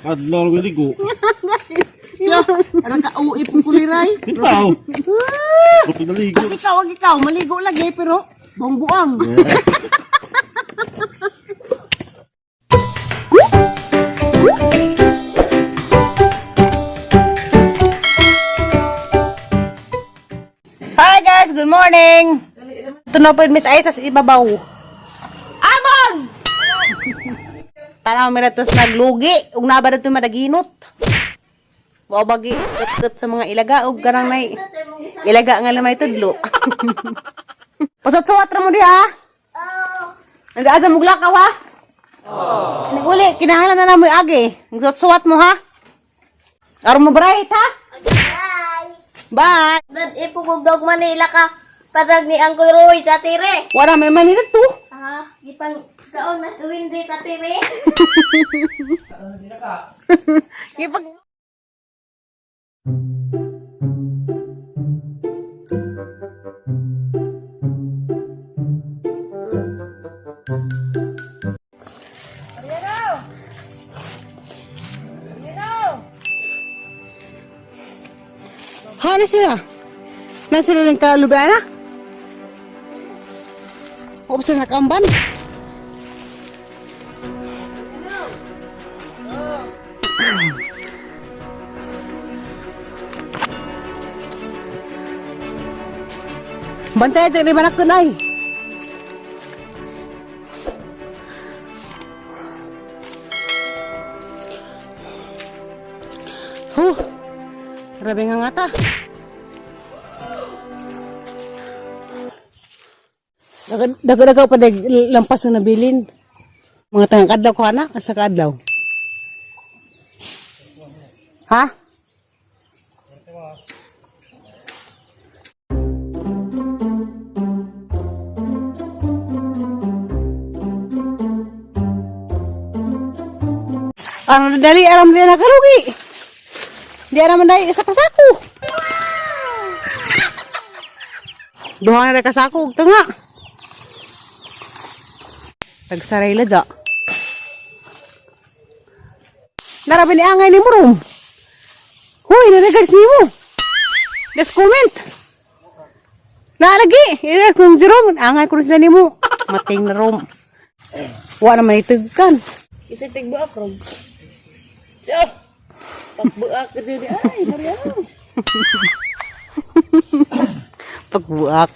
Nakadlaw ng ligo. Ano ka uwi po kuliray? Ikaw. Kapag naligo. Wag ikaw, maligo lagi pero buang-buang. Hi guys, good morning. Ito na po Miss Aisa sa ibabaw. Amon! Tanaw mi ratos naglugi, ug naba dito madaginot. Wa bagi ket sa mga ilaga ug garang nay ilaga nga lamay tudlo. Pasot-suwat ra mo di ha? Nag-aasa mo glakaw ha? Naguli, kinahanglan na mo agi. Nagsuwat mo ha? Aron mo bright ha? Bye! Dad, ipugugdog Manila ka. Patag ni Uncle Roy sa tire. Wala may manila to. Gipang kaon na windy sa tire. Ipag... Ha, na sila? Na sila ng kalubana? O sa nakamban? Bantay ito, liman ako na eh. Grabe nga nga ta. Daga-daga pa lampas na nabilin. Mga tangang kadlaw ko anak, asa kadlaw. Ha? Ang dali aram din nakarugi. Di aram dai isa kasako. Duha na kasako ug tanga. Tagsaray ladya. Narabi ni angay ni Murum. Hoy, na-regards ni mo. Just comment. Nalagi. Ira kung si Rom. Angay ko rin ni mo. Mating na Rom. Wa na may tagkan. Isa tigbuak Rom. Siya. Pagbuak ka dyan. Ay, Mariano. Pagbuak.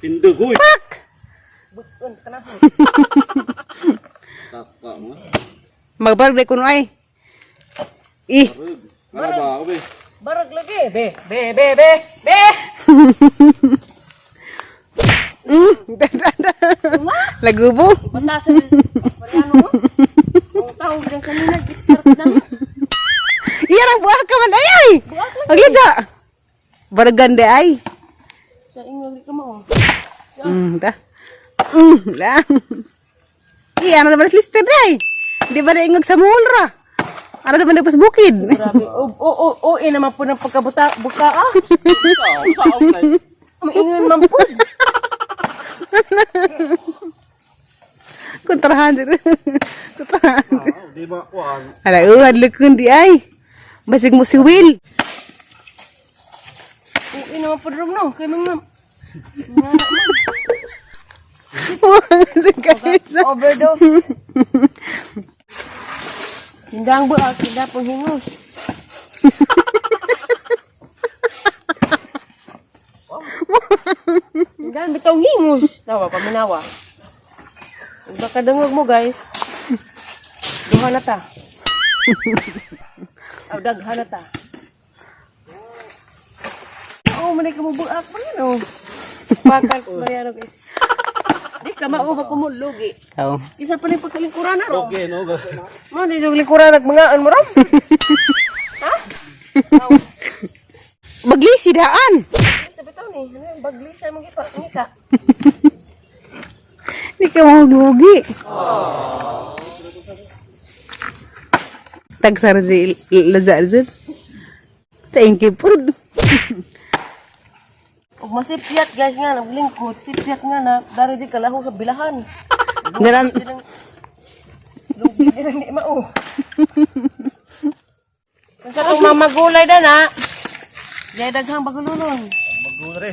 Tindog, huy. Pak! Bukun, kenapa? Saka mo. Magbarag ko no ay. Ih. Ano ba ako, be? Barag lagi. Be. Lagubo. Batasan din. Mariano. Kung tawag din sa nila, gitsarap na. Iya buah ka man ay. Agidja. Baragande ay. Sa ingog ka mo. Da. Da. Iya ano naman lister ay. Di ba na ingog sa mulra? Ano naman na pas bukid? Grabe. Oo, naman po ng pagkabuka ah. Saan na? Maingon man po. Kontrahan dito. Kontrahan. Di ba, wag. Ala, hadlok kundi ay. Basig mo si Will. Oo, naman po rin no. Kaya nung overdose. Hindang buak, hindi pong hingos. Hindang bitaw hingos. Tawa, paminawa. Huwag baka dangog mo guys. Duha na ta. Daghan na ta. Oo, manay ka mo buak. Ano? Bakal ko Mariano guys. Di ka mauba ko mo lugi. Oo. Isa pa rin pagkalingkuran na ro. Okay, no? Mo, di yung lingkuran at mga mo ro. Ha? Baglisi daan. Sabi tao ni, ano yung baglisa mong ipa, ka. Hindi ka mahudugi. Tagsar si Lazazan. Thank you po. Ug masipyat guys nga naglingkod, sipyat nga na dari di kalaho sa bilahan. Nilan. Lugi din ang di mao. Sa itong mamagulay na na. Diyan daghang bagululon. Magulre.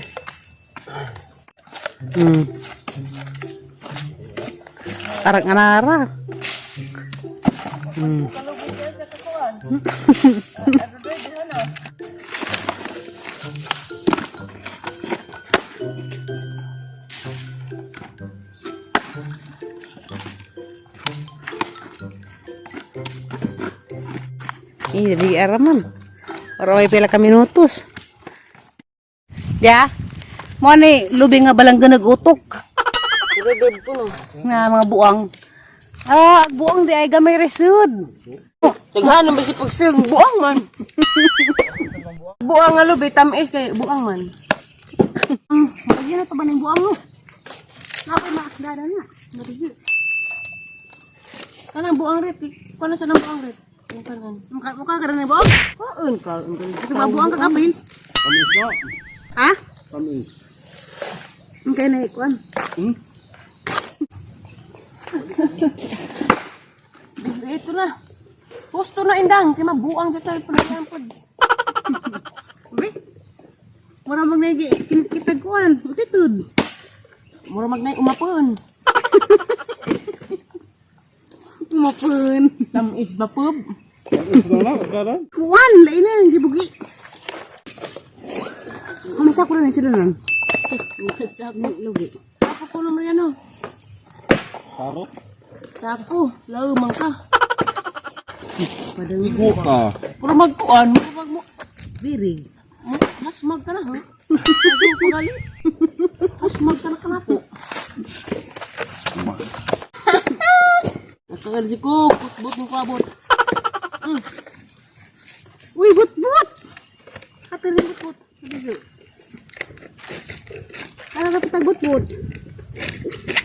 Parang anara. Jadi araman. Orang ay pila ka minutos. Dia, mo ni lubi nga balang utok. Redod po no. Nga mga buang. Ah, buang di ay gamay resud. Daghan ba si pagsing buang man. Buang nga lubi tamis kay buang man. Bagyan na to ba ng buang mo? Napay maakdada na. Marisi. Kanang buang rit. Kana sa nang buang rit. Yung kanan. Mukha ka rin ng buang? Kaon ka. Kasi mga buang kakapin. Kamis na. Ha? Kamis. Ang kaya na ikuan. Ito na. Pusto na indang. Kaya mabuang dito ay panayan po. Uy. Mura magnagi. Kitag kuan. Utitod. Mura magnay umapon. Umapun. Tamis ba pub? Kamis na lang. Karan. Kuan. Lain na. Gibugi. Kumasa ko rin sila nun. Nagsasak ni lugi. Sapo ko naman yan o. Taro. Sapo. Laumang ka. Igo ka. Puro magkuan. Very. Hasmag ka na ha. Sabi ko gali. Hasmag ka na ka na po. Nakagarji ko. Putbut ng kabot. Uy, but-but. Katirin but-but. Ano na pitag but-but?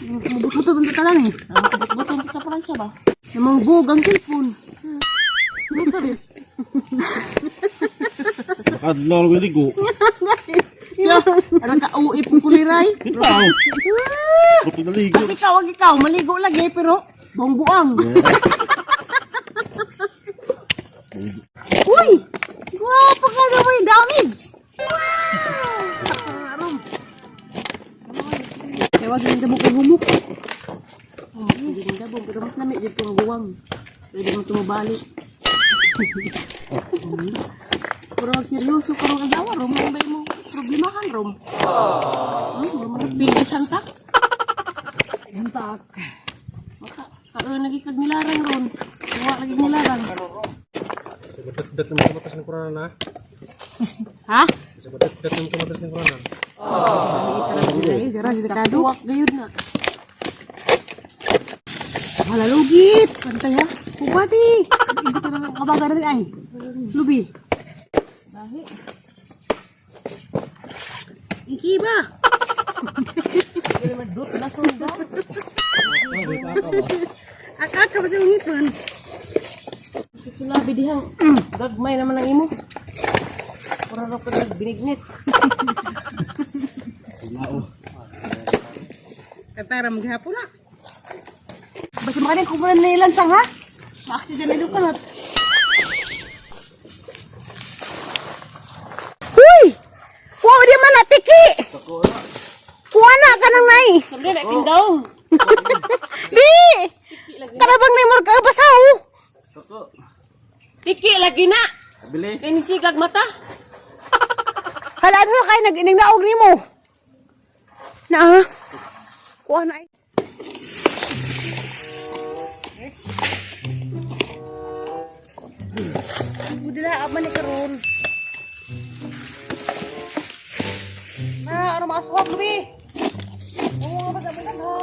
Mabut-but ang tatalan eh. Mabut-but ang kita parang siya ba? Namang bugang cellphone. Ano ka rin? Nakadlaw ko ligo. Tiyo, ano ka uwi po kuliray? Ikaw. Buto na ligo. Wag ikaw, maligo lagi pero buang-buang. Uy! Guwapo ka na may damage! Kaya wag yung damo kay humok. Hindi yung damo, pero mas lamig dito ang buwang. Pwede mo tumubalik. Pero wag seryoso ka rin agawa, Rom. Ano ba mo problemahan, Rom? Pilgis hantak. Hantak. Kaon lagi kag nilarang, Ron. Kuha lagi nilarang. Dat mo kamatas ng kurana na. Ha? Dat mo kamatas ng kurana. Sakuwak gayud na. Malalugit! Pantay ha? Kupati! Hindi ka na kabaga rin ay. Lubi. Dahil. Iki ba? Hindi naman dot na sunda. Akak ka ba sa unipon? Susulabi dihang. Gagmay naman ang imo. Pura ro ko binignit. Katara maghapon na. Basta makanin kumulan na ilansang ha? Makakita na nilo ka na. Huy! Wow, di man na tiki! Kuha na ka nang nay! Sabi na tindaw. Di! Karabang na yung ka basaw! Tiki lagi na. Bili. Kaya nisigag mata. Halaan mo kayo nag-ining naog ni mo. Na ha? Kuha na ay. Budala, aman ni karon. Na, ano makaswap lubi? Oo, magagalan ha.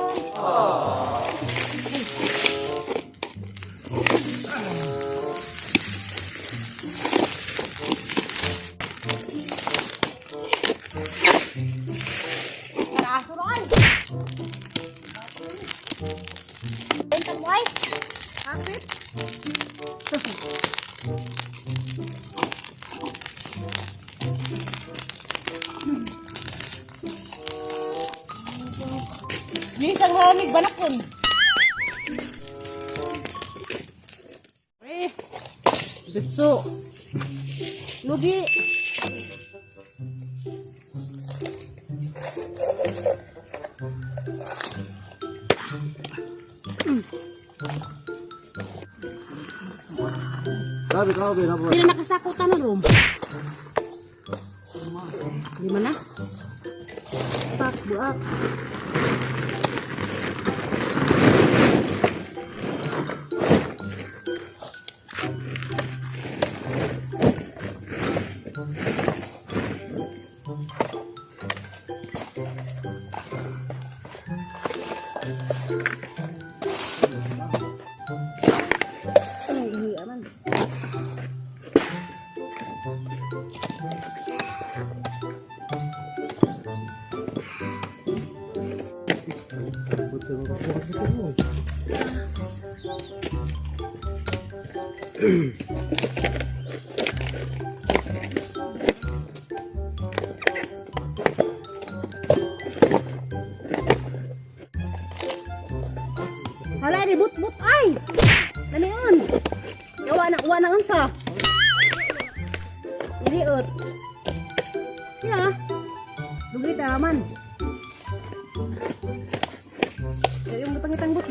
Aso na ay. Benta mo ay. Kapit. Nisang halamig banakon. Gutso. Lugi. Grabe, grabe, grabe. Pila nakasakutan na room. Di mana? Pak buak. Hala di but ay. Dalion. Wa na unsa. Iriot. Ya. Dugi taman. Jadi yung butang but.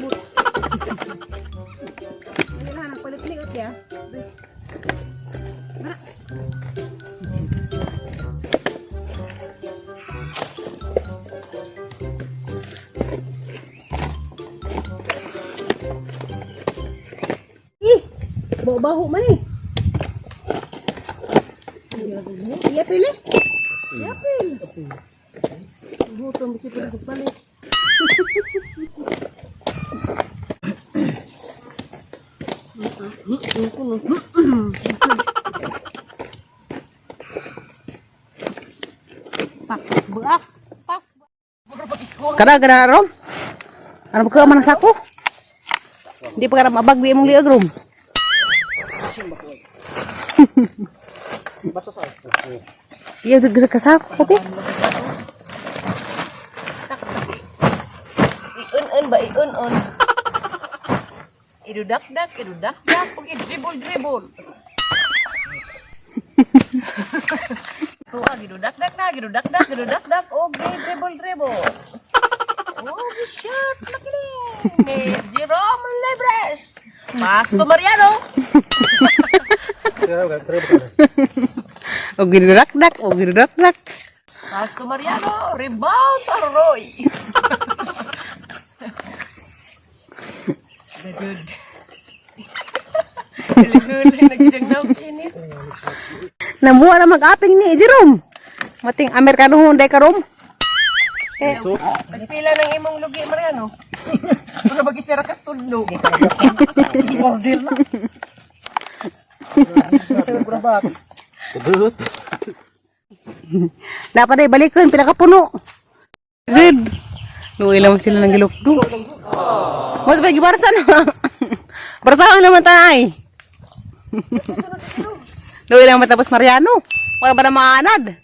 Ini lah anak palit-liot ya. Mana? Ih, bau bahu mana? Iya pilih. Iya pilih. Gutom bisa pilih balik. Pak buak. Pak. Kada rom. Ano ba ka man sako? Hindi pa kada mabag di mong liog rom. Iya kasako ko. Iun-un ba iun-un. Idudak-dak, ug dribble. Tuwa gidudak-dak na, gidudak-dak, og dribble. Oh, shot nakini. Ni Jerome Lebres. Pasto Mariano. O gidudak. Pasto Mariano, rebound Roy. Gadud. Gulay nagdagnaw kinis. Namuha na mag-aping ni Jerome. Mating Amerikano Honda karom. Nagpila ng imong lugi Mariano. Para magisira ka tudlo. Order na. Sa box. Dapat ay balikon pinakapuno. Zid. Luwi lang sila ng gilukdo. Mas pergi barasan. Barasan naman tayo. Luwi lang matapos Mariano. Wala ba na maanad?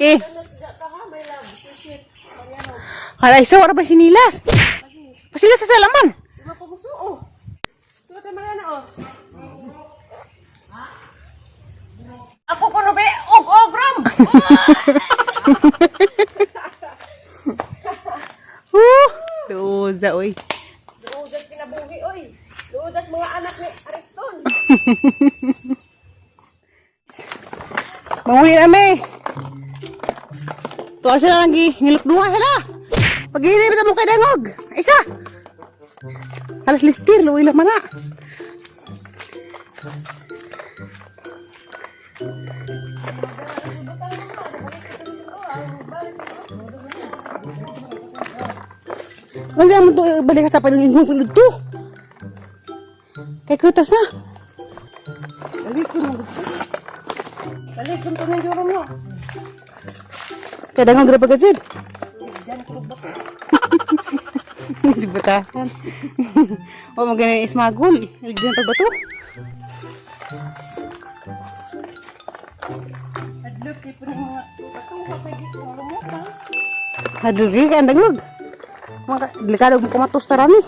Eh. Hala, isa wala ba sinilas? Pasilas sa salaman. Suot Mariano oh. Ako ko no be, ram. Luza, oy. Luudas kinabuhi oy. Luudas mga anak ni Ariston. Manguli nami. Tuwa sila lagi, nilukduha sila. Pag-iinip ito mo kay Dangog. Isa. Alas listir, luwi lang mana. Ganyan mo ito, balik ka sa paningin pilod to. Kay kutas na. Balik ko ng Jerome mo. Kaya Dangog grab agad Sid. Sibutahan. O magana ismagol. Ligyan pag bato. Adlok si po mga bato kapag mo. Aduh, kan Dangog. Maka delikado mo kumatos tarami.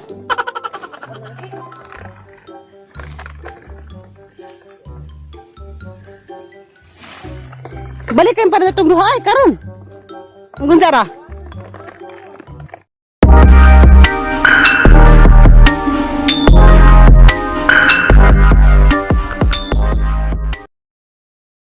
Balikan pa na itong duha ay karon. Ang gunsara.